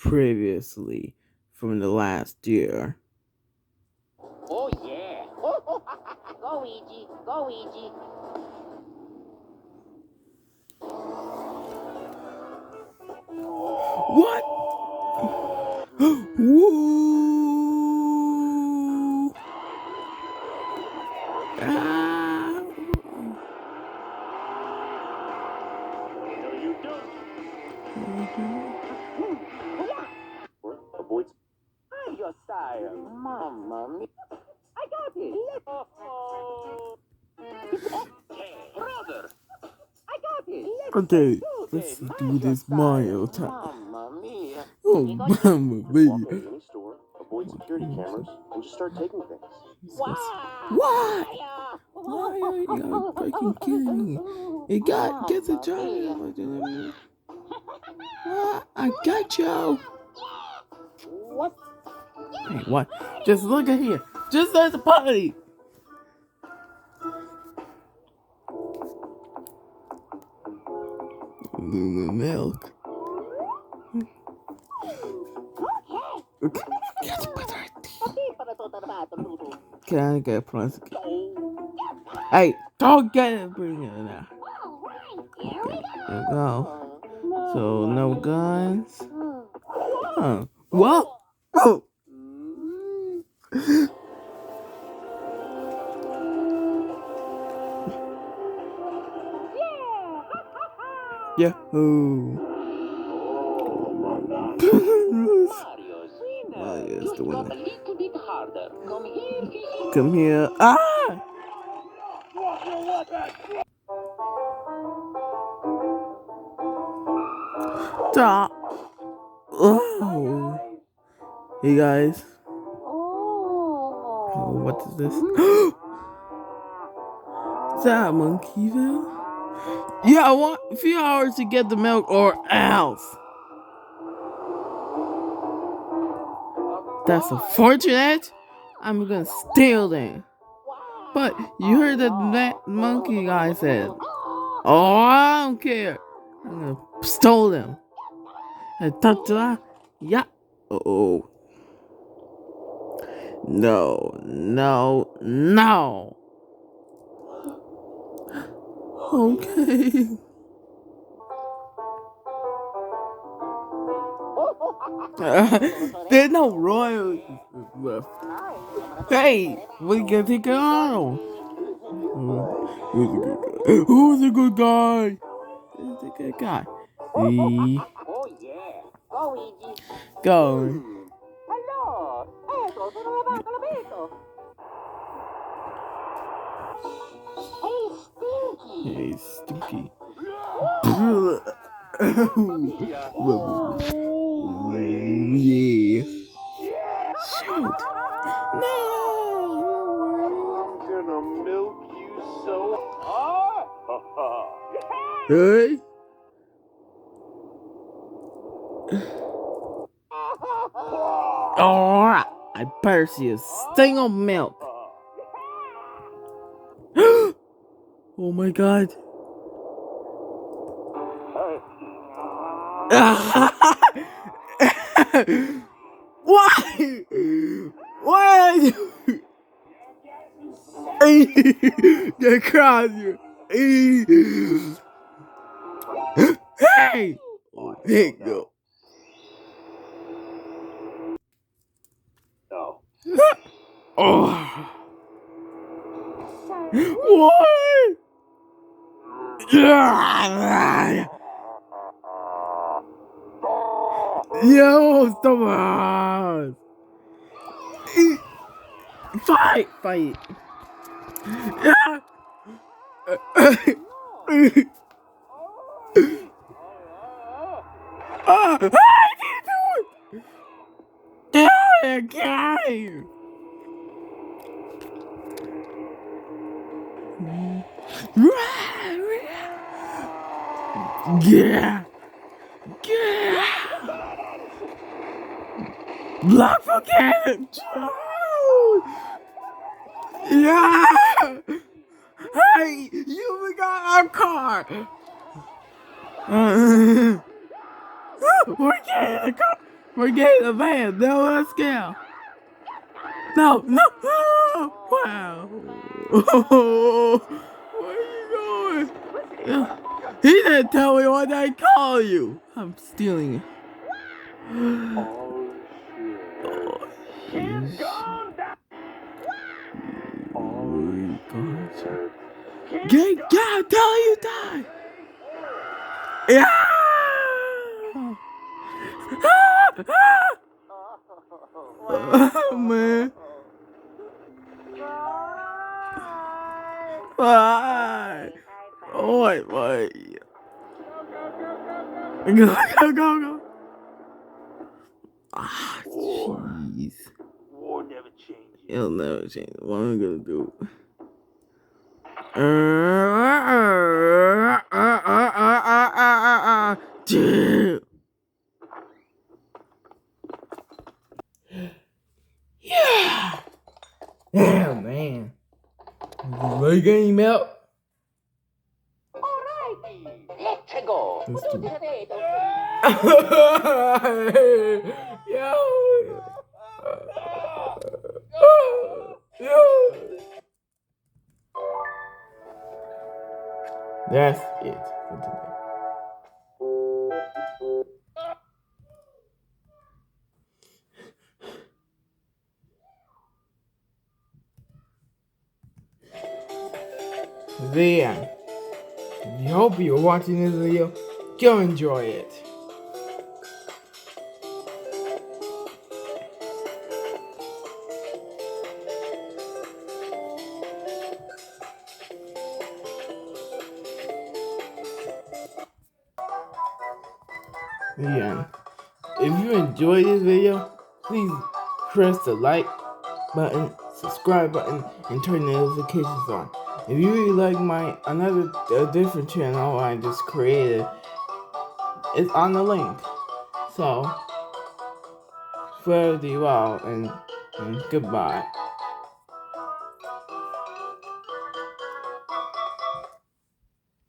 previously from the last year. Oh yeah. Go Ouija, go Ouija. What? Woo! Ah! No, you don't. Avoid. I'm your sire. Mamma mia. I got it. Brother. I got it. Okay, let's do this Mario time. Mamma mia. Oh, Mamma Walk Mia. into any store, avoid security cameras, and just start taking things. What? Why are you freaking kidding me? You get the job. I got you. What? Hey, what? Just look at here. Just at the party. The milk. Okay. Can I get plastic? Hey, don't get it. Bring it now. Okay, there we go. So no guns. Huh. What? Oh. Yahoo! Mario's the winner. A little bit harder. Come here, fishy. Come here. Ah! Stop. Oh. Hey guys. Oh, what is this? Is that a Monkeyville? Yeah, I want a few hours to get the milk or else. That's unfortunate. I'm gonna steal them. But you heard that monkey guy said, "Oh, I don't care. I'm gonna steal them." I talked to her. Yeah. Oh. No. Okay. There's no royalties left. Hey, we can take it on. Who's a good guy? Who's a good guy? Oh yeah. Go Ouija. Go. Hello. Ecco, sono lavato, lo vedo. Hey, Stinky. Hey, Stinky. Yeah. Shoot. No. I'm gonna milk you so. Hey. Alright. I better see a sting of milk. Oh my god. Why? Why? Get across you. Hey! Oh, there you go. No. Oh. What? Yo, stop us! Fight! Yeah. I can't do it! Yeah, guy! Yeah! Block again! Yeah! Hey, you forgot our car! We're getting a car! Forget the van. No, let's go. No. Wow. Where are you going? He didn't tell me what I call you. I'm stealing it. Oh, shit. He's gone down. Oh, shit. Get God, tell you die. Yeah. Oh, man. Why? Oh, wait. Go. Ah, jeez. War never changes. It'll never change. What am I gonna do? Dude. Yeah. Damn, man. Are you getting milk? Let's go. Let's do it. Yo. That's it for today. The end. We hope you're watching this video. Go enjoy it. The end. If you enjoyed this video, please press the like button, subscribe button, and turn notifications on. If you really like a different channel I just created, it's on the link. So, farewell and goodbye.